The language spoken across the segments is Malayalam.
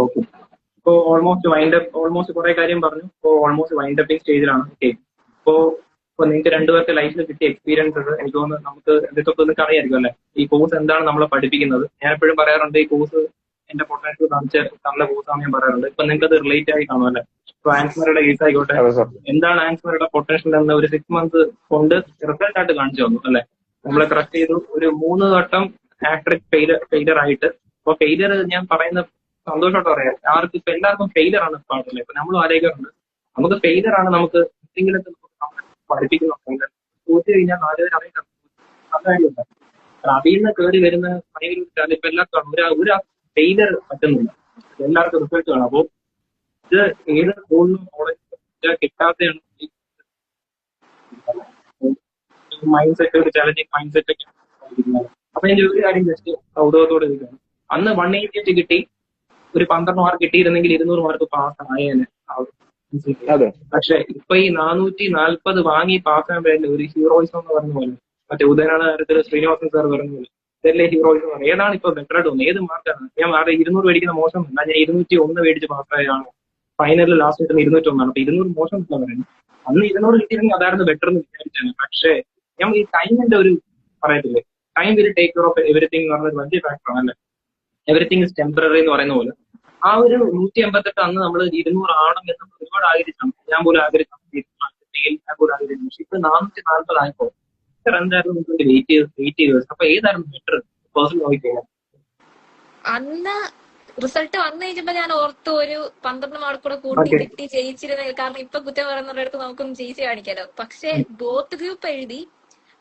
ഓക്കെ. ഇപ്പോൾ ഓൾമോസ്റ്റ് കുറെ കാര്യം പറഞ്ഞു. ഇപ്പോൾ ഓൾമോസ്റ്റ് വൈൻഡപ്പിംഗ് സ്റ്റേജിലാണ്. ഓക്കെ. ഇപ്പോൾ നിങ്ങൾക്ക് രണ്ടുപേർക്ക് ലൈഫിൽ കിട്ടിയ എക്സ്പീരിയൻസസ് എനിക്ക് തോന്നുന്നു നമുക്ക് എന്തൊക്കെ നിങ്ങൾക്ക് അറിയായിരിക്കും അല്ലെ, ഈ കോഴ്സ് എന്താണ് നമ്മളെ പഠിപ്പിക്കുന്നത്. ഞാൻ എപ്പോഴും പറയാറുണ്ട് ഈ കോഴ്സ് എന്റെ പൊട്ടൻഷ്യൽ കാണിച്ച് നല്ല കോഴ്സാണ് ഞാൻ പറയാറുണ്ട്. ഇപ്പൊ നിങ്ങൾക്ക് അത് റിലേറ്റ് ആയി കാണും അല്ലെ. ഇപ്പൊ ആൻസ്മറുടെ കേസ് ആയിക്കോട്ടെ, എന്താണ് ആൻസ്മറുടെ പൊട്ടൻഷ്യൽ എന്ന് ഒരു 6 months കൊണ്ട് റിസൾട്ട് ആയിട്ട് കാണിച്ചു തന്നു അല്ലെ. നമ്മളെ കറക്റ്റ് ചെയ്തു. ഒരു 3 വട്ടം ആക്ട്രിക് ഫെയിലർ ആയിട്ട്. അപ്പൊ ഫെയിലിയർ ഞാൻ പറയുന്ന സന്തോഷമായിട്ട് പറയാം, ആർക്കും ഇപ്പൊ എല്ലാവർക്കും ഫെയിലർ ആണ് പാടില്ല. ഇപ്പൊ നമ്മൾ ആലോചിക്കാറുണ്ട് നമുക്ക് ഫെയിലർ ആണ് നമുക്ക് എന്തെങ്കിലുമൊക്കെ നമുക്ക് പഠിപ്പിക്കുന്നുണ്ടെങ്കിൽ തോറ്റു കഴിഞ്ഞാൽ 4 പേര് അറിയാം നല്ല കാര്യമില്ല. അതിൽ നിന്ന് കയറി വരുന്ന ഭയങ്കര ഇപ്പൊ എല്ലാവർക്കും ഒരു ഫെയിലർ പറ്റുന്നില്ല, എല്ലാവർക്കും റിസൾട്ട് വേണം. അപ്പോ ഇത് ഏത് സ്കൂളിലും കോളേജിലും കിട്ടാത്തതാണ് മൈൻഡ് സെറ്റ്, ഒരു ചലഞ്ചിങ് മൈൻഡ് സെറ്റ് ഒക്കെ പഠിക്കുന്നത്. അപ്പൊ ഞാൻ ഒരു കാര്യം ജസ്റ്റ് കൗതുകത്തോടെ ഇരിക്കുകയാണ്. അന്ന് 180 കിട്ടി, ഒരു 12 മാർക്ക് കിട്ടിയിരുന്നെങ്കിൽ 200 മാർക്ക് പാസ് ആയേനെ. പക്ഷെ ഇപ്പൊ ഈ 440 വാങ്ങി പാസ്സാൻ വേണ്ടി ഒരു ഹീറോയിസം എന്ന് പറഞ്ഞ പോലെ, മറ്റേ ഉദയനാണ് കാര്യത്തിൽ ശ്രീനിവാസൻ സാർ പറഞ്ഞ പോലെ ഇതല്ലേ ഹീറോയിസം. ഏതാണ് ഇപ്പൊ ബെറ്റർ ആയിട്ട് തോന്നുന്നത്? ഏത് മാർക്കാണ്? ഞാൻ 200 മേടിക്കുന്ന മോശമല്ല, ഞാൻ 201 മേടിച്ച് പാസ്സായതാണ്. ഫൈനലിൽ ലാസ്റ്റ് കിട്ടുന്ന 201 അപ്പൊ 200 മോശം എന്നാ പറയുന്നത്. അന്ന് 200 കിട്ടിയിരുന്നെങ്കിൽ അതായിരുന്നു ബെറ്റർ എന്ന് വിചാരിച്ചാണ്. പക്ഷേ ഞാൻ ഈ ടൈമിന്റെ ഒരു പറയത്തില്ലേ, time will take care of everything എന്ന് പറഞ്ഞ വലിയ ഫാക്ടറാണ് അല്ലേ. എവരിത്തിങ് ഇസ് ടെമ്പററി എന്ന് പറയുന്ന പോലെ ആ ഒരു 188 അന്ന് നമ്മൾ 200 ആവണം എന്ന് നമ്മൾ ഒരുപാട് ആഗ്രഹിച്ചാണ്. ഞാൻ പോലും ആഗ്രഹിച്ചു, ഞാൻ പോലും ആഗ്രഹിച്ചു. പക്ഷെ ഇപ്പൊ 440 ആയപ്പോ ഇത്ര എന്തായിരുന്നു നിങ്ങൾക്ക് വെയിറ്റ് ചെയ്ത്. അപ്പൊ ഏതായിരുന്നു ബെറ്റർ പേഴ്സണൽ നോക്കിക്കഴിഞ്ഞാൽ? അന്ന് റിസൾട്ട് വന്നു കഴിഞ്ഞപ്പോ ഞാൻ ഓർത്തു ഒരു 12 മാർക്ക് കൂടെ കൂട്ടി കിട്ടി ജയിച്ചിരുന്ന. കാരണം ഇപ്പൊ കുറ്റം പറയുന്നവരുടെ അടുത്ത് നമുക്കൊന്നും ജയിച്ച് കാണിക്കാലോ. പക്ഷെ ബോത്ത് ഗ്രൂപ്പ് എഴുതി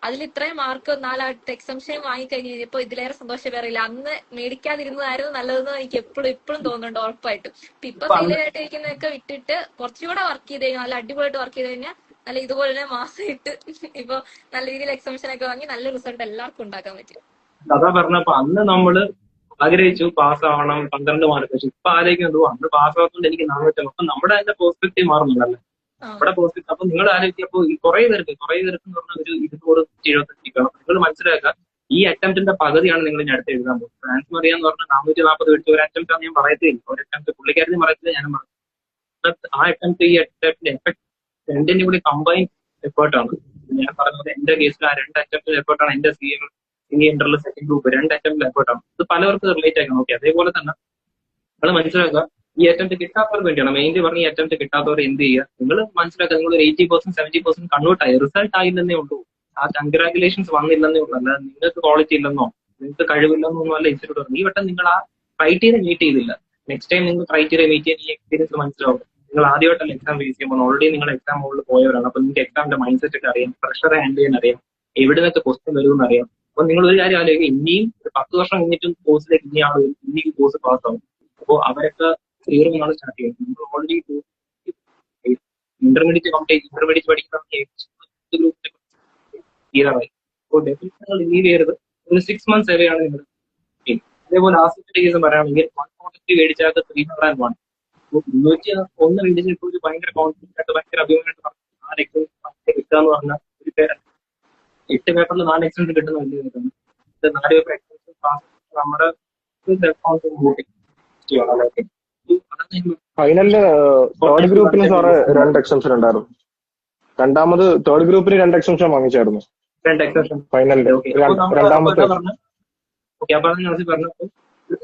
അതിൽ ഇത്രയും മാർക്ക് 4 എക്സംഷൻ വാങ്ങിക്കഴിഞ്ഞ് കഴിഞ്ഞപ്പോ ഇതിലേറെ സന്തോഷം വേറില്ല. അന്ന് മേടിക്കാതിരുന്നതായിരുന്നു നല്ലതെന്ന് എനിക്ക് ഇപ്പോഴും തോന്നുന്നുണ്ട് ഉറപ്പായിട്ടും. ഇപ്പൊ ഫെയിലിയർ ആയിട്ട് ഇരിക്കുന്നതൊക്കെ വിട്ടിട്ട് കുറച്ചുകൂടെ വർക്ക് ചെയ്ത് കഴിഞ്ഞാൽ, നല്ല അടിപൊളിയായിട്ട് വർക്ക് ചെയ്ത് കഴിഞ്ഞാൽ നല്ല ഇതുപോലെ തന്നെ മാസമായിട്ട് ഇപ്പൊ നല്ല രീതിയിൽ എക്സംഷൻ ഒക്കെ വാങ്ങി നല്ല റിസൾട്ട് എല്ലാവർക്കും ഉണ്ടാക്കാൻ പറ്റും. അതാ പറഞ്ഞപ്പോ അന്ന് നമ്മള് ആഗ്രഹിച്ചു പാസ്സാവണം 12 മാർക്ക്. പക്ഷെ ഇപ്പൊ ആലോചിക്കുന്നത് അന്ന് പാസ്സാവാത്തോണ്ട് എനിക്ക് 400. അപ്പൊ നമ്മുടെ അതിന്റെ പെർസ്പെക്റ്റീവ് മാറുന്നുണ്ടല്ലേ. നമ്മുടെ പോസിറ്റീവ്. അപ്പൊ നിങ്ങൾ ആലോചിച്ചപ്പോ ഈ കുറെ പേർക്ക് എന്ന് പറഞ്ഞാൽ ഒരു 275 വേണം. നിങ്ങൾ മനസ്സിലാക്കുക ഈ അറ്റംപ്റ്റിന്റെ പകുതിയാണ് നിങ്ങൾ ഇനി അടുത്ത് എഴുതാൻ പോകുന്നത്. ഫ്രാൻസ് മറിയാന്ന് പറഞ്ഞാൽ 440 വെച്ച് ഒരു അറ്റംപ്റ്റ് ആണ് ഞാൻ പറയത്തില്ല. ഒരു അറ്റംപ്റ്റ് പുള്ളിക്കാരത്തിന് പറയത്തില്ല, ഞാനും പറഞ്ഞു. ആ അറ്റംപ്റ്റ് ഈ അറ്റംപ്റ്റിന്റെ എഫക്ട് രണ്ടിനും കൂടി കമ്പൈൻ എഫേർട്ടാണ്. ഞാൻ പറഞ്ഞത് എന്റെ കേസിൽ ആ 2 അറ്റംപ്റ്റിന്റെ എഫേർട്ടാണ്. എന്റെ സി ഇന്റർവ്യൂ സെക്കൻഡ് ഗ്രൂപ്പ് 2 അറ്റംപ്റ്റിന്റെ എഫേർട്ടാണ്. ഇത് പലവർക്കും റിലേറ്റ് ആക്കണം. ഓക്കെ, അതേപോലെ തന്നെ നിങ്ങൾ മനസ്സിലാക്കുക ഈ അറ്റംപ്റ്റ് കിട്ടാത്തവർക്ക് വേണ്ടിയാണ് മെയിൻലി പറഞ്ഞ. ഈ അറ്റംപ്റ്റ് കിട്ടാത്തവർ എന്ത് ചെയ്യുക? നിങ്ങൾ മനസ്സിലാക്കുക, നിങ്ങൾ 80% 70% കൺവേർട്ട് ആയി, റിസൾട്ട് ആയില്ലെന്നേ ഉള്ളൂ. ആ കൺഗ്രാറ്റുലേഷൻസ് വന്നില്ലെന്നേ ഉള്ളൂ. അല്ലാതെ നിങ്ങൾക്ക് ക്വാളിറ്റി ഇല്ലെന്നോ നിങ്ങൾക്ക് കഴിവില്ലെന്നോ ഒന്നും അല്ല ഇൻസ്റ്റിറ്റ്യൂട്ട് പറഞ്ഞു. ഈ വട്ടം നിങ്ങൾ ആ ക്രൈറ്റീരിയ മീറ്റ് ചെയ്തില്ല. നെക്സ്റ്റ് ടൈം നിങ്ങൾ ക്രൈറ്റീരിയ മീറ്റ് ചെയ്യാൻ ഈ എക്സ്പീരിയൻസ് മനസ്സിലാവും. നിങ്ങൾ ആദ്യമായിട്ടല്ല എക്സാം ഫേസ് ചെയ്യുമ്പോൾ, ഓൾറെഡി നിങ്ങൾ എക്സാം ഹോളിൽ പോയവരാണ്. അപ്പൊ നിങ്ങൾക്ക് എക്സാമിന്റെ മൈൻഡ് സെറ്റ് ഒക്കെ അറിയാം, പ്രഷർ ഹാൻഡിൽ ചെയ്യാൻ അറിയാം, എവിടെ നിന്നൊക്കെ ക്വസ്റ്റ്യൻ വരുമെന്ന് അറിയാം. അപ്പൊ നിങ്ങൾ ഒരു കാര്യം ആലോചിക്കുക, ഇനിയും ഒരു 10 വർഷം കഴിഞ്ഞിട്ടും കോഴ്സിലേക്ക് ഇനി ആൾ ഇനിയും കോഴ്സ് പാസ്സാവും. അപ്പോൾ അവരൊക്കെ സീറോ ആണ് സ്റ്റാർട്ട് ചെയ്യുന്നത്. നമ്മൾ ഓൾറെഡി ഇന്റർമീഡിയറ്റ് പഠിക്കുന്ന ഗ്രൂപ്പിൽ തീരാറായി. അപ്പോൾ ഡെഫിനറ്റ് നിങ്ങൾ ലീവ് ചെയ്യരുത്. ഒരു 6 months വരെയാണ് നിങ്ങൾ. അതേപോലെ ആസിഫിന്റെ കേസ് പറയുകയാണെങ്കിൽ 140 മേടിച്ചാൽ 301. 301 മേടിച്ച് ഇപ്പോൾ ഒരു ഭയങ്കര കോൺഫിഡൻസ് ആയിട്ട് ഭയങ്കര അഭിമാനമായിട്ട് പറഞ്ഞു 4 എക്സാം കിട്ടുക എന്ന് പറഞ്ഞാൽ ഒരു 8 പേപ്പറിൽ 4 എക്സാംസ് കിട്ടുന്ന വലിയ കാര്യമാണ്. 4 പേപ്പർ എക്സാംസ് നമ്മുടെ ഫൈനലില് തേർഡ് ഗ്രൂപ്പിന് സാറ് 2 എക്സംഷൻ ഉണ്ടായിരുന്നു. രണ്ടാമത് തേർഡ് ഗ്രൂപ്പിന് 2 എക്സംഷൻ വാങ്ങിച്ചായിരുന്നു ഫൈനലില്. രണ്ടാമത്തെ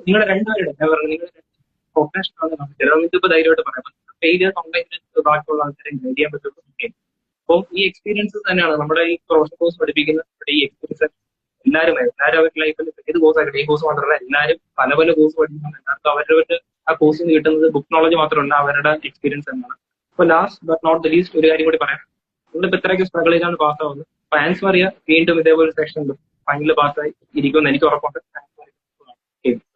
നിങ്ങളുടെ രണ്ടുപേരുടെ ഞാൻ പറഞ്ഞു നിങ്ങൾ പ്രൊഫഷണൽ നിങ്ങൾക്ക് ഇപ്പൊ ധൈര്യമായിട്ട് പറയാം. ഫെയിലിയേഴ്സ് ഉണ്ടെങ്കിൽ ബാക്കിയുള്ള ആൾക്കാരെ ഗൈഡ് ചെയ്യാൻ പറ്റുള്ളൂ. അപ്പോൾ ഈ എക്സ്പീരിയൻസസ് തന്നെയാണ് നമ്മുടെ ഈ പ്രൊഫഷണൽ കോഴ്സ് പഠിപ്പിക്കുന്ന ഈ എക്സ്പീരിയൻസ്. എല്ലാവരും അവരുടെ ലൈഫിൽ ഏത് കോഴ്സ് ആകട്ടെ, ഈ കോഴ്സ് മാത്രമല്ല എല്ലാവരും പല പല കോഴ്സ് പഠിക്കുന്നുണ്ട്. എല്ലാവർക്കും അവരവരുടെ ആ കോഴ്സിൽ നിന്ന് കിട്ടുന്നത് ബുക്ക് നോളജ് മാത്രമല്ല, അവരുടെ എക്സ്പീരിയൻസ് തന്നെയാണ്. അപ്പൊ last but not the least ഒരു കാര്യം കൂടി പറയാം. നിങ്ങളിപ്പോ ഇത്രയൊക്കെ സ്ട്രഗിൾ ചെയ്താണ് പാസ്സാവുന്നത്. അപ്പൊ ആൻസ് മറിയ വീണ്ടും ഇതേപോലെ സെക്ഷൻ ഫൈനൽ പാസ്സായി ഇരിക്കുമെന്ന് എനിക്ക് ഉറപ്പുണ്ട്.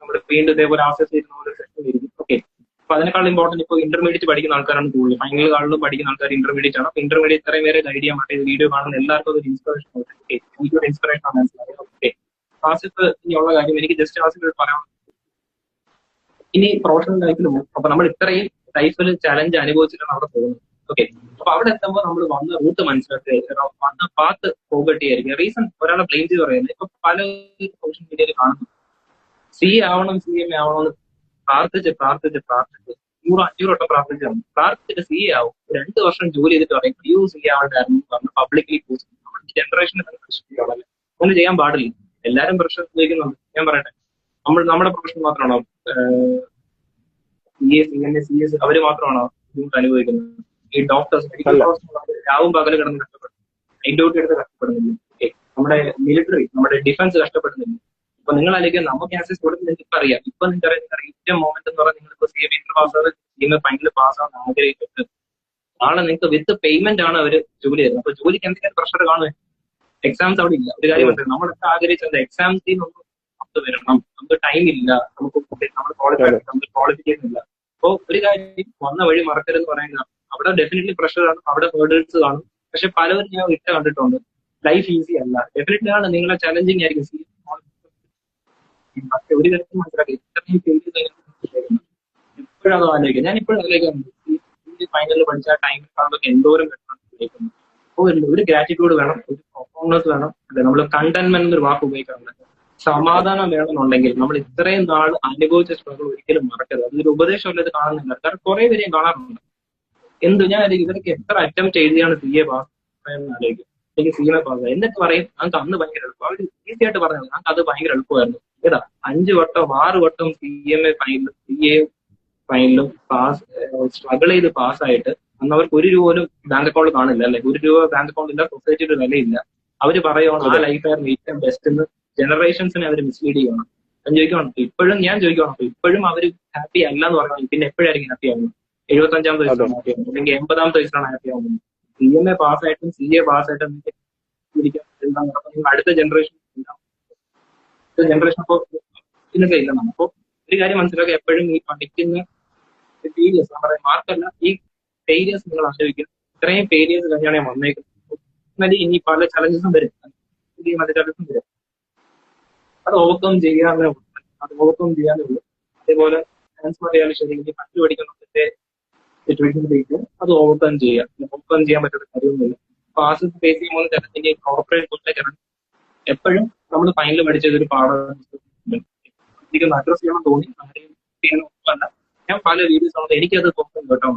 നമ്മുടെ വീണ്ടും ഇതേപോലെ ആക്സസ് ചെയ്യുന്ന ഒരു സെക്ഷൻ ഇരിക്കും. ഓക്കെ, അപ്പൊ അതിനേക്കാൾ ഇമ്പോർട്ടന്റ് ഇപ്പോൾ ഇന്റർമീഡിയറ്റ് പഠിക്കുന്ന ആൾക്കാരാണ് കൂടുതൽ. ഫൈനൽ കാളിലും പഠിക്കുന്ന ആൾക്കാർ ഇന്റർമീഡിയറ്റ് ആണ്. അപ്പൊ ഇന്റർമീഡിയറ്റ് ഇത്രയും പേരെ ഗൈഡ് ചെയ്യാൻ വേണ്ടി വീഡിയോ കാണുന്ന എല്ലാവർക്കും ഒരു ഇൻസ്പിറേഷൻ ആവും. എനിക്കൊരു ഇൻസ്പിറേഷൻ ആണ് മനസ്സിലായത്. ഓക്കെ, ആസിഫ് ഇനിയുള്ള കാര്യം എനിക്ക് ജസ്റ്റ് ആസിഫ് പറയാം. ഇനി പ്രൊഫഷണൽ ലൈഫിൽ പോകും. അപ്പൊ നമ്മൾ ഇത്രയും ലൈഫിൽ ചലഞ്ച് അനുഭവിച്ചിട്ടാണ് അവിടെ പോകുന്നത്. ഓക്കെ, അപ്പൊ അവിടെ എത്തുമ്പോൾ നമ്മൾ വന്ന റൂട്ട് മനസ്സിലാക്കുക, വന്ന പാത്ത് പോകട്ടിയായിരിക്കും. റീസൺ ഒരാളെ ബ്ലെയിം ചെയ്ത് പറയുന്നത് ഇപ്പൊ പല സോഷ്യൽ മീഡിയയിൽ കാണുന്നു. CA ആവണം CMA ആവണമെന്ന് പ്രാർത്ഥിച്ച് 100-500 വട്ടം പ്രാർത്ഥിച്ചിട്ട് സി എ ആവും. 2 വർഷം ജോലി ചെയ്തിട്ട് പറയും യു സി എ ആവണ്ടായിരുന്നു പറഞ്ഞ് പബ്ലിക്കലി പോസ്റ്റ്. നമ്മുടെ ജനറേഷനെ തന്നെ പ്രശ്നമാണല്ലേ, അങ്ങനെ ചെയ്യാൻ പാടില്ല. എല്ലാരും പ്രശ്നം ഉപയോഗിക്കുന്നുണ്ട്. ഞാൻ പറയട്ടെ, നമ്മുടെ പ്രൊഫഷൻ മാത്രമാണോ CA അവര് മാത്രമാണോ ബുദ്ധിമുട്ട് അനുഭവിക്കുന്നത്? ഈ ഡോക്ടേഴ്സ്, മെഡിക്കൽ പ്രൊഫഷണൽ രാവും പകല് കിടന്ന് കഷ്ടപ്പെടും, അതിന്റെ ഡ്യൂട്ടി എടുത്ത് കഷ്ടപ്പെടുന്നില്ല. നമ്മുടെ മിലിറ്ററി, നമ്മുടെ ഡിഫൻസ് കഷ്ടപ്പെടുന്നില്ല. അപ്പൊ നിങ്ങൾ അല്ലെങ്കിൽ നമുക്ക് ആക്സസ് കൊടുത്ത് നിങ്ങൾക്ക് ഇപ്പൊ അറിയാം. ഇപ്പൊ നിങ്ങൾക്ക് ഏറ്റവും മൊമെന്റ് എന്ന് പറഞ്ഞാൽ നിങ്ങളിപ്പോ CA ഇന്റർ പാസ്സാവ് ഫൈനൽ പാസ്സാവാൻ ആഗ്രഹിച്ചിട്ട് നാളെ നിങ്ങൾക്ക് വിത്ത് പേയ്മെന്റ് ആണ് അവര് ജോലി തരുന്നത്. അപ്പൊ ജോലിക്ക് എന്തെങ്കിലും പ്രഷർ കാണുക, എക്സാംസ് അവിടെ ഇല്ല. ഒരു കാര്യം മനസ്സിലായി, നമ്മളൊക്കെ ആഗ്രഹിച്ചത് എക്സാംസിൽ നിന്നും നമുക്ക് വരണം, നമുക്ക് ടൈം ഇല്ല, നമുക്ക് ക്വാളിഫിക്കേഷൻ ഇല്ല. അപ്പൊ ഒരു കാര്യം വന്ന വഴി മറക്കരുതെന്ന് പറയുന്നത്, അവിടെ ഡെഫിനറ്റ്ലി പ്രഷർ കാണും, അവിടെ ഹേർഡിൽസ് കാണും. പക്ഷെ പലവരും ഞാൻ ഇട്ട് കണ്ടിട്ടുണ്ട്, ലൈഫ് ഈസി അല്ല. ഡെഫിനറ്റ്ലി ആണ്, നിങ്ങളെ ചലഞ്ചിങ് ആയിരിക്കും. പക്ഷെ ഒരു കാര്യത്തിൽ മനസ്സിലാക്കി, ഇത്രയും എപ്പോഴും അത് ആലോചിക്കുക. ഞാൻ ഇപ്പോഴും ആലോചിക്കുന്നുണ്ട്, ഫൈനലിൽ പഠിച്ച ടൈം കാണുമ്പോൾ എന്തോരം കേൾക്കുന്നു. അപ്പോൾ ഒരു ഗ്രാറ്റിറ്റ്യൂഡ് വേണം, ഒരു പെർഫോമൻസ് വേണം. അല്ലെ, നമ്മൾ കണ്ടന്റ്മെന്റ് എന്നൊരു വാക്ക് ഉപയോഗിക്കാറുണ്ട്. സമാധാനം വേണമെന്നുണ്ടെങ്കിൽ നമ്മൾ ഇത്രയും നാൾ അനുഭവിച്ച സ്ട്രഗിൾ ഒരിക്കലും മറക്കരുത്. അതൊരു ഉപദേശമല്ല, ഇത് കാണുന്നില്ല. കാരണം കുറെ പേരെയും കാണാറുണ്ട്. ഞാൻ ഇവരൊക്കെ എത്ര അറ്റംപ്റ്റ് എഴുതിയാണ് CA പാസ് ആലോചിക്കും, എനിക്ക് CA പാസ് ആയി എന്നിട്ട് പറയും നമുക്ക് അന്ന് ഭയങ്കര എളുപ്പം. അവർ ഈസി ആയിട്ട് പറഞ്ഞത് നമുക്ക് അത് ഭയങ്കര എളുപ്പമായിരുന്നു. ഏതാ 5 വട്ടം 6 വട്ടം CMA ഫൈനലും CA ഫൈനലും സ്ട്രഗിൾ ചെയ്ത് പാസ്സായിട്ട് അന്ന് അവർക്ക് 1 രൂപ പോലും ബാങ്ക് അക്കൗണ്ട് കാണില്ല. അല്ലെ, 1 രൂപ ബാങ്ക് അക്കൗണ്ട് ഇല്ല, സൊസൈറ്റിയുടെ വിലയില്ല. അവര് പറയുവാണ് ആ ലൈഫായിരുന്നു ഏറ്റവും ബെസ്റ്റ് എന്ന്. ജനറേഷൻസിനെ അവർ മിസ്ലീഡ് ചെയ്യണം. ഞാൻ ചോദിക്കണം അപ്പൊ ഇപ്പോഴും അവര് ഹാപ്പി അല്ല എന്ന് പറഞ്ഞാൽ പിന്നെ എപ്പോഴായിരിക്കും ഹാപ്പി ആവുന്നത്? 75-ാമത്തെ വയസ്സിലാണ് ഹാപ്പി ആവുന്നത്, അല്ലെങ്കിൽ 80-ാമത്തെ വയസ്സിലാണ് ഹാപ്പി ആവുന്നത്. CMA പാസ്സായിട്ടും CA പാസ്സായിട്ടും അടുത്ത ജനറേഷൻ അപ്പോ ഇതിനൊക്കെ ഇല്ല. അപ്പോ ഒരു കാര്യം മനസ്സിലാക്കുക, എപ്പോഴും ഈ പഠിക്കുന്ന ഫെയിലിയേഴ്സ്, നമ്മുടെ മാർക്കല്ല, ഈ ഫെയിലിയേഴ്സ് നിങ്ങൾ ആലോചിക്കും. ഇത്രയും ഫെയിലിയേഴ്സ് കഴിഞ്ഞാണ് ഞാൻ വന്നേക്കുന്നത്. ഇനി പല ചലഞ്ചസും വരും, അത് ഓവർകം ചെയ്യാനേ ഉള്ളൂ. അതേപോലെ സയൻസ് പറയാനും ശരി, ഇനി പണ്ട് പഠിക്കുന്നതിന്റെ സിറ്റുവേഷനിലേക്ക് അത് ഓവർകം ചെയ്യാൻ പറ്റുന്ന കാര്യമൊന്നുമില്ല. പാസ് ഫേസ് ചെയ്യുമ്പോൾ ചിലതിന്റെ കോർപ്പറേറ്റ് പോലെ എപ്പോഴും നമ്മൾ ഫൈനൽ പഠിച്ചത് ഒരു പാഠം എനിക്ക് അഡ്രസ് ചെയ്യണം തോന്നി, അല്ല ഞാൻ പല വീഡിയോസ് ആവുമ്പോൾ എനിക്കത് തോന്നുന്നു കേട്ടോ.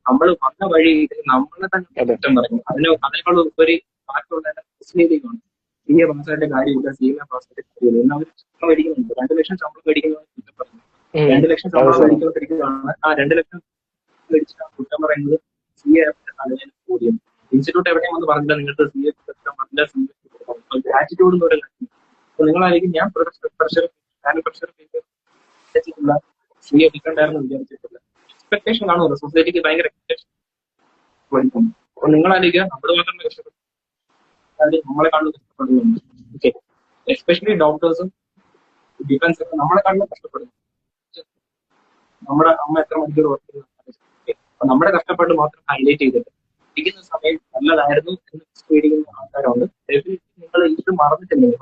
നമ്മൾ വന്ന വഴി നമ്മളെ തന്നെ കുറ്റം പറയും. അതിനേക്കാൾ ഉപരി ബാക്കിയുള്ള ഫെസിലിറ്റിയാണ്. CA പാസ്സായിട്ട് കാര്യമില്ല, CMA പാസ്സായിട്ട് കാര്യമില്ല എന്ന് അവർ ശമ്പളം മേടിക്കുന്നുണ്ട്. 2 ലക്ഷം ശമ്പളം മേടിക്കുന്നതാണ് കുറ്റം പറയുന്നത്. 2 ലക്ഷം ശമ്പളം മേടിക്കുന്നതാണ്. ആ 2 ലക്ഷം മേടിച്ച കുറ്റം പറയുന്നത് CA തലവേദന കൂടിയാണ്. ഇൻസ്റ്റിറ്റ്യൂട്ട് എവിടെയും വന്ന് പറഞ്ഞില്ല നിങ്ങൾക്ക് CA കുറ്റം പറഞ്ഞില്ല, CA ഗ്രാറ്റിറ്റ്യൂഡ് എന്ന് പറയുന്നത്. അപ്പൊ നിങ്ങളായിരിക്കും ഞാൻ പ്രഷർ വിചാരിച്ചിട്ടില്ല, CA എടുക്കണ്ടായിരുന്നു വിചാരിച്ചിട്ടില്ല. എക്സ്പെക്ടേഷൻ കാണുമല്ലോ, സൊസൈറ്റിക്ക് ഭയങ്കര എക്സ്പെക്ടേഷൻ പഠിക്കുന്നു. അപ്പൊ നിങ്ങളായിരിക്കും നമ്മൾ മാത്രം കഷ്ടപ്പെട്ടു, നമ്മളെ കാണുന്ന കഷ്ടപ്പെടുന്നുണ്ട്. ഓക്കെ, എസ്പെഷ്യലി ഡോക്ടേഴ്സും ഡിഫൻസ് ഒക്കെ നമ്മളെ കാണുന്ന കഷ്ടപ്പെടുന്നു. നമ്മുടെ അമ്മ എത്ര മണിക്കൂർ വർക്ക് ചെയ്യുന്നു, അപ്പൊ നമ്മുടെ കഷ്ടപ്പാട് മാത്രം ഹൈലൈറ്റ് ചെയ്തിട്ട് ഇരിക്കുന്ന സമയം നല്ലതായിരുന്നു എന്ന് പേടിക്കുന്ന ആൾക്കാരുണ്ട്. നിങ്ങൾ ഇത് മറന്നിട്ടില്ലെങ്കിൽ,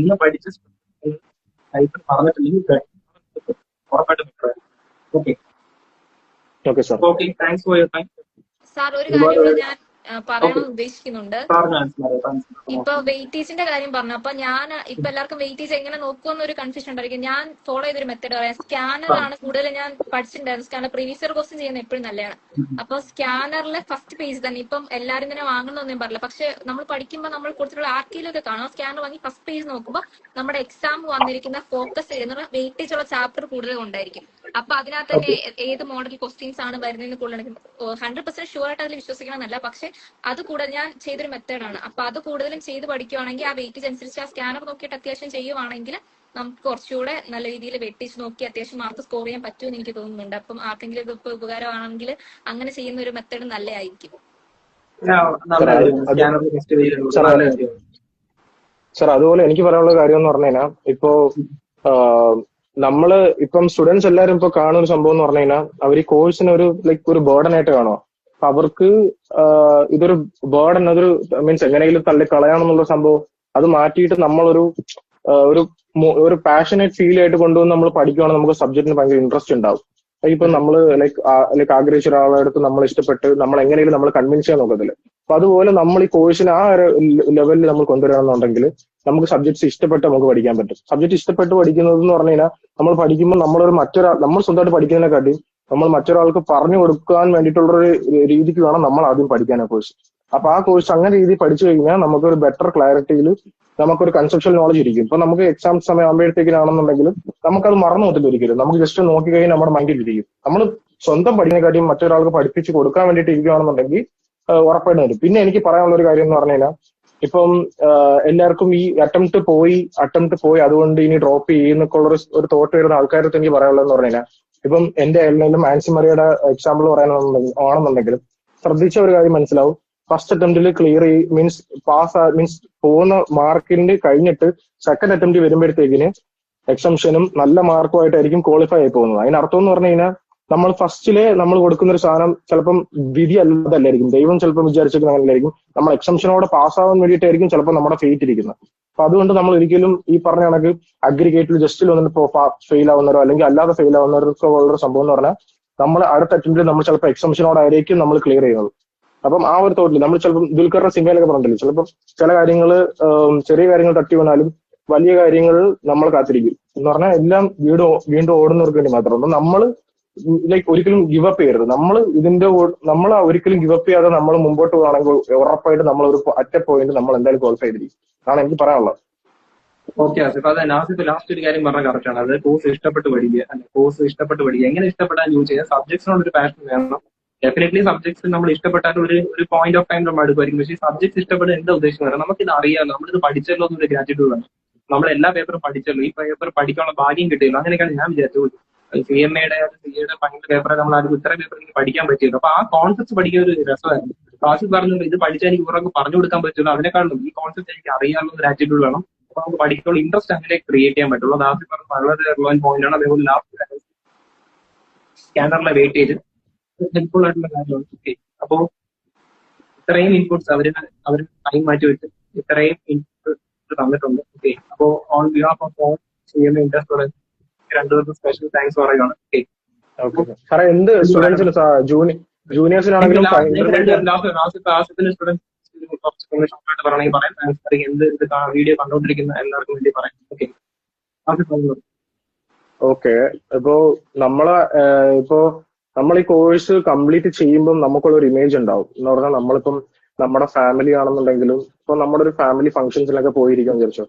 ഇന്ന് പഠിച്ച ലൈഫിൽ മറന്നിട്ടില്ലെങ്കിൽ ഉറപ്പായിട്ടും okay. Okay, thanks for your time. Sir, ഒരു കാര്യം ഞാൻ പറയാൻ ഉദ്ദേശിക്കുന്നുണ്ട്. ഇപ്പൊ വെയിറ്റേജിന്റെ കാര്യം പറഞ്ഞു. അപ്പൊ ഞാൻ ഇപ്പൊ എല്ലാവർക്കും വെയിറ്റേജ് എങ്ങനെ നോക്കുമെന്നൊരു കൺഫ്യൂഷൻ ഉണ്ടായിരിക്കും. ഞാൻ ഫോളോ ചെയ്തൊരു മെത്തേഡ് പറയാം. സ്കാനറാണ് കൂടുതൽ ഞാൻ പഠിച്ചിട്ടുണ്ടായിരുന്നു. സ്കാനർ പ്രീവിയസ് ഇയർ ക്വസ്റ്റ്യൻ ചെയ്യുന്നത് എപ്പോഴും നല്ലതാണ്. അപ്പൊ സ്കാനറിലെ ഫസ്റ്റ് പേജ് തന്നെ, ഇപ്പം എല്ലാരും തന്നെ വാങ്ങണമെന്നൊന്നും പറയില്ല, പക്ഷെ നമ്മൾ പഠിക്കുമ്പോൾ നമ്മൾ കൊടുത്തിട്ടുള്ള ആർക്കിയിലൊക്കെ കാണാം. സ്കാനർ വാങ്ങി ഫസ്റ്റ് പേജ് നോക്കുമ്പോൾ നമ്മുടെ എക്സാം വന്നിരിക്കുന്ന ഫോക്കസ് ചെയ്യുന്ന വെയിറ്റേജ് ഉള്ള ചാപ്റ്റർ കൂടുതൽ ഉണ്ടായിരിക്കും. അപ്പൊ അതിനകത്ത് തന്നെ ഏത് മോഡൽ ക്വസ്റ്റ്യൻസ് ആണ് വരുന്നതെന്ന് കൂടുതൽ 100% ഷുവർ ആയിട്ട് അതിൽ വിശ്വസിക്കണമെന്നല്ല, പക്ഷെ അത് കൂടുതൽ ഞാൻ ചെയ്തൊരു മെത്തേഡാണ്. അപ്പൊ അത് കൂടുതലും ചെയ്ത് പഠിക്കുവാണെങ്കിൽ ആ വെയിറ്റേജ് അനുസരിച്ച് ആ സ്കാനർ നോക്കിയിട്ട് അത്യാവശ്യം ചെയ്യുവാണെങ്കിൽ നമുക്ക് കുറച്ചുകൂടെ നല്ല രീതിയിൽ വെയിറ്റേജ് നോക്കി അത്യാവശ്യം മാർക്ക് സ്കോർ ചെയ്യാൻ പറ്റുമെന്ന് എനിക്ക് തോന്നുന്നുണ്ട്. അപ്പം ആർക്കെങ്കിലും ഇതിപ്പോ ഉപകാരമാണെങ്കിൽ അങ്ങനെ ചെയ്യുന്ന ഒരു മെത്തേഡ് നല്ലതായിരിക്കും. സാർ, അതുപോലെ എനിക്ക് പറയാനുള്ള കാര്യം എന്ന് പറഞ്ഞു കഴിഞ്ഞാൽ, ഇപ്പോ നമ്മള് ഇപ്പം സ്റ്റുഡൻസ് എല്ലാവരും ഇപ്പൊ കാണുന്ന ഒരു സംഭവം എന്ന് പറഞ്ഞു കഴിഞ്ഞാൽ, അവർ ഈ കോഴ്സിന് ഒരു ബേർഡൻ ആയിട്ട് കാണുക. അപ്പൊ അവർക്ക് ഇതൊരു ബേർഡൻ, അതൊരു മീൻസ് എങ്ങനെയെങ്കിലും തള്ളിക്കളയാണെന്നുള്ള സംഭവം അത് മാറ്റിയിട്ട് നമ്മളൊരു ഒരു പാഷനേറ്റ് ഫീൽ ആയിട്ട് കൊണ്ടുവന്ന് നമ്മൾ പഠിക്കുകയാണെങ്കിൽ നമുക്ക് സബ്ജക്റ്റിന് ഭയങ്കര ഇൻട്രസ്റ്റ് ഉണ്ടാവും. ഇപ്പൊ നമ്മള് ലൈക്ക് ആഗ്രഹിച്ച ഒരാളുടെ അടുത്ത് നമ്മൾ ഇഷ്ടപ്പെട്ട് നമ്മൾ എങ്ങനെയെങ്കിലും നമ്മൾ കൺവിൻസ് ചെയ്യാൻ നോക്കത്തില്ല. അപ്പൊ അതുപോലെ നമ്മൾ ഈ കോഴ്സിന് ആ ഒരു ലെവലിൽ നമ്മൾ കൊണ്ടുവരണമെന്നുണ്ടെങ്കിൽ നമുക്ക് സബ്ജക്ട്സ് ഇഷ്ടപ്പെട്ട് നമുക്ക് പഠിക്കാൻ പറ്റും. സബ്ജക്ട് ഇഷ്ടപ്പെട്ട് പഠിക്കുന്നത് എന്ന് പറഞ്ഞു കഴിഞ്ഞാൽ നമ്മൾ പഠിക്കുമ്പോൾ നമ്മൾ സ്വന്തമായിട്ട് പഠിക്കുന്നതിനെക്കാട്ടിയും നമ്മൾ മറ്റൊരാൾക്ക് പറഞ്ഞു കൊടുക്കാൻ വേണ്ടിയിട്ടുള്ളൊരു രീതിക്ക് വേണം നമ്മൾ ആദ്യം പഠിക്കാൻ ആ കോഴ്സ്. അപ്പൊ ആ കോഴ്സ് അങ്ങനെ രീതിയിൽ പഠിച്ചു കഴിഞ്ഞാൽ നമുക്കൊരു ബെറ്റർ ക്ലാരിറ്റിയിൽ നമുക്കൊരു കൺസെപ്ഷ്യൽ നോളജ് ഇരിക്കും. ഇപ്പൊ നമുക്ക് എക്സാം സമയം ആകുമ്പോഴത്തേക്കിനാണെന്നുണ്ടെങ്കിലും നമുക്കത് മറന്നു പോകത്തില്ല ഒരിക്കലും. നമുക്ക് ജസ്റ്റ് നോക്കി കഴിഞ്ഞാൽ നമ്മുടെ മൈൻഡിൽ ഇരിക്കും. നമ്മൾ സ്വന്തം പഠിക്കുന്നതിനെക്കാട്ടിയും മറ്റൊരാൾക്ക് പഠിപ്പിച്ച് കൊടുക്കാൻ വേണ്ടിയിട്ട് ഇരിക്കുകയാണെന്നുണ്ടെങ്കിൽ ഉറപ്പായിട്ടും വരും. പിന്നെ എനിക്ക് പറയാനുള്ള ഒരു കാര്യം എന്ന് പറഞ്ഞു കഴിഞ്ഞാൽ ഇപ്പം എല്ലാവർക്കും ഈ അറ്റംപ്റ്റ് പോയി അതുകൊണ്ട് ഇനി ഡ്രോപ്പ് ചെയ്യുന്നൊക്കെയുള്ള ഒരു തോട്ട് വരുന്ന ആൾക്കാർക്ക് എനിക്ക് പറയാനുള്ളതെന്ന് പറഞ്ഞു കഴിഞ്ഞാൽ ഇപ്പം എന്റെ എല്ലാം ആൻസി മറിയുടെ എക്സാമ്പിൾ ആണെന്നുണ്ടെങ്കിലും ശ്രദ്ധിച്ച ഒരു കാര്യം മനസ്സിലാവും. ഫസ്റ്റ് അറ്റംപ്റ്റിൽ ക്ലിയർ മീൻസ് മീൻസ് പോകുന്ന മാർക്കിന്റെ കഴിഞ്ഞിട്ട് സെക്കൻഡ് അറ്റംപ്റ്റ് വരുമ്പോഴത്തേക്കിന് എക്സംഷനും നല്ല മാർക്കുമായിട്ടായിരിക്കും ക്വാളിഫൈ ആയി പോകുന്നത്. അതിനർത്ഥം എന്ന് പറഞ്ഞു കഴിഞ്ഞാൽ നമ്മൾ ഫസ്റ്റിലെ നമ്മൾ കൊടുക്കുന്ന ഒരു സാധനം ചിലപ്പം വിധി അല്ലാതല്ലായിരിക്കും, ദൈവം ചിലപ്പോൾ വിചാരിച്ചിരിക്കുന്ന അങ്ങനെയായിരിക്കും. നമ്മൾ എക്സംഷനോടെ പാസ്സാവാൻ വേണ്ടിയിട്ടായിരിക്കും ചിലപ്പോൾ നമ്മുടെ ഫെയ്റ്റ് ഇരിക്കുന്നത്. അപ്പൊ അതുകൊണ്ട് നമ്മൾ ഒരിക്കലും ഈ പറഞ്ഞ കണക്ക് അഗ്രിഗേറ്റിൽ ജസ്റ്റിൽ വന്നിട്ട് ഫെയിൽ ആവുന്നവരോ അല്ലെങ്കിൽ അല്ലാതെ ഫെയിൽ ആവുന്നവർക്ക് ഉള്ളൊരു സംഭവം എന്ന് പറഞ്ഞാൽ നമ്മൾ അടുത്ത അറ്റംപ്റ്റിൽ നമ്മൾ ചിലപ്പോൾ എക്സംഷനോടായിരിക്കും നമ്മൾ ക്ലിയർ ചെയ്യുന്നത്. അപ്പം ആ ഒരു തോട്ടിൽ നമ്മൾ ചിലപ്പോൾ ദുൽഖറിന്റെ സിനിമയിലൊക്കെ പറഞ്ഞിട്ടില്ല, ചിലപ്പോൾ ചില കാര്യങ്ങൾ ചെറിയ കാര്യങ്ങൾ തട്ടി വന്നാലും വലിയ കാര്യങ്ങൾ നമ്മൾ കാത്തിരിക്കും എന്ന് പറഞ്ഞാൽ എല്ലാം വീണ്ടും ഓടുന്നവർക്ക് വേണ്ടി മാത്രം. നമ്മൾ ലൈക്ക് ഒരിക്കലും ഗിവ് അപ്പ് ചെയ്യരുത്. നമ്മൾ ഒരിക്കലും ഗിവ് അപ്പ് ചെയ്യാതെ നമ്മൾ മുമ്പോട്ട് പോകുകയാണെങ്കിൽ ഉറപ്പായിട്ട് നമ്മൾ ഒരു അറ്റ പോയിന്റ് നമ്മൾ എന്തായാലും ക്വാളിഫൈ ചെയ്തിരിക്കും. അതാണ് എനിക്ക് പറയാനുള്ളത്. ഓക്കെ ആസിഫ്, അതെ നാസിഫ് ലാസ്റ്റ് ഒരു കാര്യം പറഞ്ഞാൽ കറക്റ്റ് ആണ്. അത് കോഴ്സ് ഇഷ്ടപ്പെട്ട് പഠിക്കുക. എങ്ങനെ ഇഷ്ടപ്പെടാൻ യൂസ് ചെയ്യുക? സബ്ജക്ട്സിനോട് ഒരു പാഷൻ വേണം. ഡെഫിനറ്റ്ലി സബ്ജക്ട്സ് നമ്മൾ ഇഷ്ടപ്പെട്ടാൽ ഒരു പോയിന്റ് ഓഫ് ടൈം നമ്മൾ അടുക്കുമായിരിക്കും. പക്ഷേ സബ്ജക്ട്സ് ഇഷ്ടപ്പെടാൻ എന്താ ഉദ്ദേശിക്കുന്നത്? നമുക്കിത് അറിയാമല്ലോ, നമ്മളിത് പഠിച്ചല്ലോ എന്നൊരു ഗ്രാറ്റിറ്റ്യൂഡ് വേണം. നമ്മൾ എല്ലാ പേപ്പറും പഠിച്ചല്ലോ, ഈ പേപ്പർ പഠിക്കാനുള്ള ഭാഗ്യം കിട്ടിയല്ലോ, അങ്ങനെയൊക്കെയാണ് ഞാൻ വിചാരിച്ചത്. CMA-യുടെ ഫൈനൽ പേപ്പറെ നമ്മൾ ആദ്യം ഇത്ര പേപ്പർ എനിക്ക് പഠിക്കാൻ പറ്റിയല്ലോ. അപ്പൊ ആ കോൺസെപ്റ്റ് പഠിക്കാൻ ഒരു രസമായിരുന്നു. ആസിഫ് പറഞ്ഞു ഇത് പഠിച്ചാൽ എനിക്ക് ഇവർക്ക് പറഞ്ഞു കൊടുക്കാൻ പറ്റുള്ളൂ, അതിനെക്കാളും ഈ കോൺസെപ്റ്റ് എനിക്ക് അറിയാനുള്ള ഒരു ആറ്റിറ്റ്യൂഡ് വേണം. അപ്പൊ നമുക്ക് പഠിക്കാനുള്ള ഇൻട്രസ്റ്റ് അങ്ങനെ ക്രിയേറ്റ് ചെയ്യാൻ പറ്റുള്ളൂ. അത് ആസിഫ് പറഞ്ഞ വളരെ റിലവന്റ് പോയിന്റ് ആണ്. അതേപോലെ ലാസ്റ്റ് സ്കാനറിലെ വെയിറ്റേജ് ഹെൽപ്ഫുൾ ആയിട്ടുള്ള കാര്യമാണ്. ഓക്കെ, അപ്പോ ഇത്രയും ഇൻപുട്സ് അവർ ടൈം മാറ്റി വെച്ച് ഇത്രയും ഇൻപുട്ട് തന്നിട്ടുണ്ട്. ഓക്കെ, അപ്പോ on behalf of all CMA interest രണ്ടുപേർക്കും സ്പെഷ്യൽ താങ്ക്സ് പറയുകയാണ്. സാറേ എന്ത് സ്റ്റുഡൻസിന് ജൂനിയേഴ്സിനാണെങ്കിലും ആസിഫിന് സ്റ്റുഡൻസ് കുറച്ച് ഷോർട്ടായിട്ട് പറയണമെങ്കിൽ പറയാം. താങ്ക്സ് എന്ത് വീഡിയോ കണ്ടോണ്ടിരിക്കുന്ന എല്ലാവർക്കും വേണ്ടി പറയാം. ഓക്കെ ആസിഫ്. ഓക്കെ, ഇപ്പോ നമ്മൾ ഈ കോഴ്സ് കംപ്ലീറ്റ് ചെയ്യുമ്പോൾ നമുക്കുള്ള ഒരു ഇമേജ് ഉണ്ടാവും. എന്ന് പറഞ്ഞാൽ നമ്മളിപ്പം നമ്മുടെ ഫാമിലി ആണെന്നുണ്ടെങ്കിലും ഇപ്പൊ നമ്മുടെ ഒരു ഫാമിലി ഫംഗ്ഷൻസിലൊക്കെ പോയിരിക്കാൻ വിചാരിച്ചോ.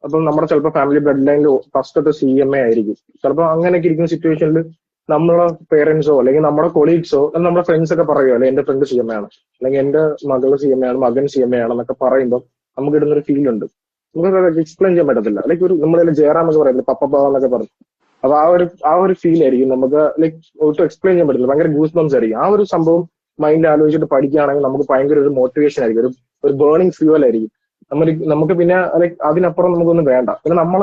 അപ്പം നമ്മുടെ ചിലപ്പോൾ ഫാമിലി ബ്ലഡ് ലൈനിൽ ഫസ്റ്റത്തെ CMA ആയിരിക്കും. ചിലപ്പോൾ അങ്ങനെയൊക്കെ ഇരിക്കുന്ന സിറ്റുവേഷനിൽ നമ്മളെ പേരൻസോ അല്ലെങ്കിൽ നമ്മുടെ കൊളീഗ്സോ നമ്മുടെ ഫ്രണ്ട്സ് ഒക്കെ പറയുമോ, അല്ലെങ്കിൽ എന്റെ ഫ്രണ്ട് CMA ആണ്, അല്ലെങ്കിൽ എന്റെ മകള് CMA ആണ്, മകൻ CMA ആണെന്നൊക്കെ പറയുമ്പോൾ നമുക്ക് ഇടുന്നൊരു ഫീൽ ഉണ്ട്. നമുക്ക് എക്സ്പ്ലെയിൻ ചെയ്യാൻ പറ്റത്തില്ല. ലൈക്ക് ഒരു നമ്മളെ ജയറാം എന്നൊക്കെ പറയുന്നത് പപ്പ എന്നൊക്കെ പറഞ്ഞു. അപ്പൊ ആ ഒരു ഫീൽ ആയിരിക്കും നമുക്ക് ലൈക്ക് ഒട്ടും എക്സ്പ്ലെയിൻ ചെയ്യാൻ പറ്റില്ല. ഭയങ്കര ഗൂസ് ബംസ് ആയിരിക്കും. ആ ഒരു സംഭവം മൈൻഡിൽ ആലോചിച്ചിട്ട് പഠിക്കുകയാണെങ്കിൽ നമുക്ക് ഭയങ്കര ഒരു മോട്ടിവേഷൻ ആയിരിക്കും, ഒരു ബേണിംഗ് ഫ്യൂവൽ ആയിരിക്കും. നമുക്ക് പിന്നെ ലൈക്ക് അതിനപ്പുറം നമുക്കൊന്നും വേണ്ട. പിന്നെ നമ്മൾ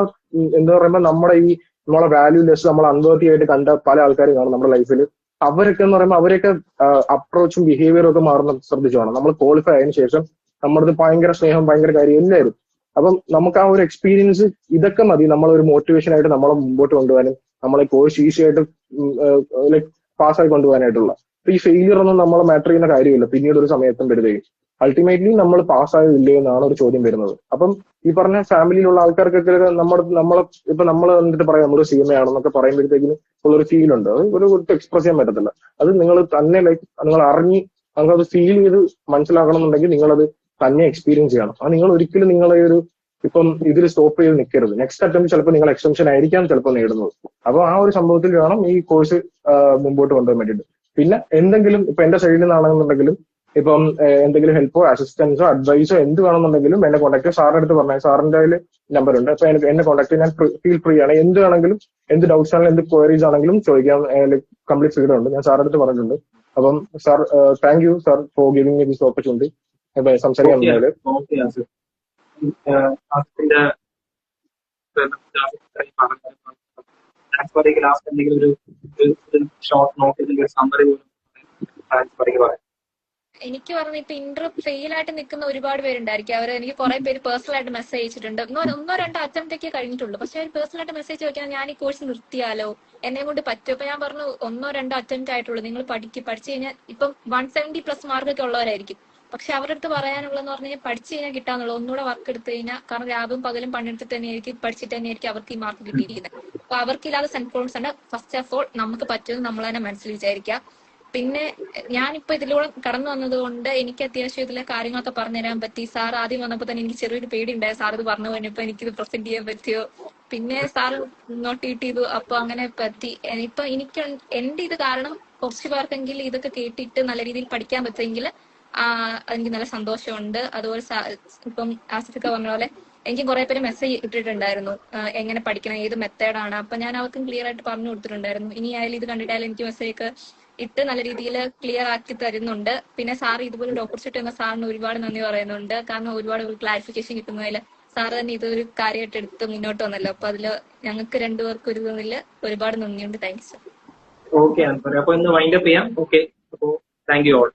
എന്താ പറയുമ്പോൾ നമ്മളെ വാല്യൂലെസ് നമ്മൾ അൺവർത്തി കണ്ട പല ആൾക്കാരും കാണും നമ്മുടെ ലൈഫിൽ. അവരൊക്കെ എന്ന് പറയുമ്പോൾ അവരൊക്കെ അപ്രോച്ചും ബിഹേവിയറും ഒക്കെ മാറുന്ന ശ്രദ്ധിച്ചു വേണം. നമ്മൾ ക്വാളിഫൈ ആയതിനു ശേഷം നമ്മുടെ ഭയങ്കര സ്നേഹം ഭയങ്കര കാര്യം എല്ലാവരും. അപ്പം നമുക്ക് ആ ഒരു എക്സ്പീരിയൻസ് ഇതൊക്കെ മതി നമ്മളൊരു മോട്ടിവേഷൻ ആയിട്ട് നമ്മളെ മുമ്പോട്ട് കൊണ്ടുപോകാനും നമ്മളെ കോഴ്സ് ഈസി ആയിട്ട് ലൈക്ക് പാസ്സായി കൊണ്ടുപോകാനായിട്ടുള്ള. അപ്പൊ ഈ ഫെയിലിയർ ഒന്നും നമ്മളെ മാറ്റർ ചെയ്യുന്ന കാര്യമില്ല പിന്നീട് ഒരു സമയത്തും വരുകയും. അൾട്ടിമേറ്റ്ലി നമ്മൾ പാസ്സായോ ഇല്ലയോ എന്നാണ് ഒരു ചോദ്യം വരുന്നത്. അപ്പം ഈ പറഞ്ഞ ഫാമിലിയിലുള്ള ആൾക്കാർക്കൊക്കെ നമ്മൾ എന്നിട്ട് പറയാം നമ്മൾ CMA ആണെന്നൊക്കെ പറയുമ്പോഴത്തേക്കിന് ഉള്ളൊരു ഫീൽ ഉണ്ട്. അത് ഒരു എക്സ്പ്രസ് ചെയ്യാൻ പറ്റത്തില്ല. അത് നിങ്ങൾ തന്നെ ലൈക്ക് നിങ്ങൾ അറിഞ്ഞ് നിങ്ങളത് ഫീൽ ചെയ്ത് മനസ്സിലാക്കണം എന്നുണ്ടെങ്കിൽ നിങ്ങളത് തന്നെ എക്സ്പീരിയൻസ് ചെയ്യണം. അത് നിങ്ങൾ ഒരിക്കലും നിങ്ങളെ ഇപ്പം ഇതിൽ സ്റ്റോപ്പ് ചെയ്ത് നിൽക്കരുത്. നെക്സ്റ്റ് അറ്റംപ്റ്റ് ചിലപ്പോൾ നിങ്ങൾ എക്സ്റ്റൻഷൻ ആയിരിക്കാം ചിലപ്പോൾ നേടുന്നത്. അപ്പോൾ ആ ഒരു സംഭവത്തിൽ വേണം ഈ കോഴ്സ് മുമ്പോട്ട് കൊണ്ടുപോകാൻ വേണ്ടിയിട്ട്. പിന്നെ എന്തെങ്കിലും ഇപ്പൊ എന്റെ സൈഡിൽ നിന്നാണെന്നുണ്ടെങ്കിലും ഇപ്പം എന്തെങ്കിലും ഹെൽപ്പോ അസിസ്റ്റൻസോ അഡ്വൈസോ എന്ത് വേണമെന്നുണ്ടെങ്കിലും എന്നെ കോൺടാക്ട് സാറിന്റെ അടുത്ത് പറഞ്ഞാൽ സാറിന്റെ നമ്പർ ഉണ്ട്. അപ്പൊ എന്നെ കോൺടാക്ട് ഞാൻ ഫീൽ ഫ്രീ ആണ്. എന്ത് വേണമെങ്കിലും എന്ത് ഡൗട്ട്സ് ആണെങ്കിലും എന്ത് ക്വയറീസ് ആണെങ്കിലും ചോദിക്കാൻ കംപ്ലീറ്റ് ഫ്രീഡം ഉണ്ട്. ഞാൻ സാറിന്റെ അടുത്ത് പറഞ്ഞിട്ടുണ്ട്. അപ്പം sir thank you sir for giving me this opportunity സംസാരിക്കാൻ. ഷോർട്ട് നോട്ട് സമ്മറി എനിക്ക് പറഞ്ഞ ഇപ്പൊ ഇന്റർവ്യൂ ഫെയിൽ ആയിട്ട് നിൽക്കുന്ന ഒരുപാട് പേരുണ്ടായിരിക്കും. അവർ എനിക്ക് കുറെ പേര് പേഴ്സണൽ ആയിട്ട് മെസ്സേജ് അയച്ചിട്ടുണ്ട്. ഒന്നോ രണ്ടോ അറ്റംപ്റ്റൊക്കെ കഴിഞ്ഞിട്ടുള്ളൂ. പക്ഷെ അവർ പേഴ്സണൽ ആയിട്ട് മെസ്സേജ് ചോദിക്കാൻ ഞാൻ ഈ കോഴ്സ് നിർത്തിയാലോ, എന്നെ കൊണ്ട് പറ്റും. അപ്പൊ ഞാൻ പറഞ്ഞു ഒന്നോ രണ്ടോ അറ്റംപ്റ്റ് ആയിട്ടുള്ളൂ, നിങ്ങൾ പഠിച്ചു കഴിഞ്ഞാൽ ഇപ്പം 170+ മാർക്കൊക്കെ ഉള്ളവരായിരിക്കും. പക്ഷെ അവരുടെ അടുത്ത് പറയാനുള്ളതെന്ന് പറഞ്ഞു കഴിഞ്ഞാൽ പഠിച്ചു കഴിഞ്ഞാൽ കിട്ടാന്നുള്ളൂ. ഒന്നുകൂടെ വർക്ക് എടുത്തു കഴിഞ്ഞാൽ, കാരണം രാവും പകലും പണിയെടുത്തിട്ട് തന്നെയായിരിക്കും പഠിച്ചിട്ട് തന്നെയായിരിക്കും അവർക്ക് ഈ മാർക്ക് കിട്ടിയിരിക്കുന്നത്. അപ്പൊ അവർക്കില്ലാതെ സെൽഫ് കോൺഫിഡൻസ് ഉണ്ട്. ഫസ്റ്റ് ഓഫ് ഓൾ നമുക്ക് പറ്റുമെന്ന് നമ്മൾ തന്നെ മനസ്സിൽ വിചാരിക്കാം. പിന്നെ ഞാനിപ്പോ ഇതിലൂടെ കടന്നു വന്നത് കൊണ്ട് എനിക്ക് അത്യാവശ്യം ഇതിലെ കാര്യങ്ങളൊക്കെ പറഞ്ഞുതരാൻ പറ്റി. സാർ ആദ്യം വന്നപ്പോ തന്നെ എനിക്ക് ചെറിയൊരു പേടി ഉണ്ടായി, സാർ ഇത് പറഞ്ഞു കഴിഞ്ഞപ്പോ എനിക്കിത് പ്രസന്റ് ചെയ്യാൻ പറ്റിയോ. പിന്നെ സാർ നോട്ടേറ്റ് ചെയ്തു, അപ്പൊ അങ്ങനെ പറ്റി. ഇപ്പൊ എനിക്ക് എന്റെ ഇത് കാരണം കുറച്ചു പേർക്കെങ്കിലും ഇതൊക്കെ കേട്ടിട്ട് നല്ല രീതിയിൽ പഠിക്കാൻ പറ്റുമെങ്കിൽ എനിക്ക് നല്ല സന്തോഷമുണ്ട്. അതുപോലെ ഇപ്പം ആസിഫിക്ക പറഞ്ഞ പോലെ എനിക്ക് കുറെ പേര് മെസ്സേജ് ഇട്ടിട്ടുണ്ടായിരുന്നു, എങ്ങനെ പഠിക്കണം, ഏത് മെത്തേഡാണ്. അപ്പൊ ഞാൻ അവർക്കും ക്ലിയർ ആയിട്ട് പറഞ്ഞു കൊടുത്തിട്ടുണ്ടായിരുന്നു. ഇനി ആയാലും ഇത് കണ്ടിട്ടായാലും എനിക്ക് മെസ്സേജ് ഒക്കെ ഇട്ട് നല്ല രീതിയിൽ ക്ലിയർ ആക്കി തരുന്നുണ്ട്. പിന്നെ സാർ ഇതുപോലെ ഒരു ഓപ്പർച്യൂണിറ്റി എന്ന സാറിന് ഒരുപാട് നന്ദി പറയുന്നുണ്ട്. കാരണം ഒരുപാട് ഒരു ക്ലാരിഫിക്കേഷൻ കിട്ടുന്നതിൽ സാറ് തന്നെ ഇതൊരു കാര്യമായിട്ട് എടുത്ത് മുന്നോട്ട് വന്നല്ലോ. അപ്പൊ അതില് ഞങ്ങൾക്ക് രണ്ടുപേർക്കും ഒരു ഇതിൽ ഒരുപാട് നന്ദിയുണ്ട്. താങ്ക്സ്. ഓക്കെ, അപ്പൊ ഇന്ന് വൈൻഡപ്പ് ചെയ്യാം. ഓക്കെ, അപ്പോ താങ്ക് യു ഓൾ.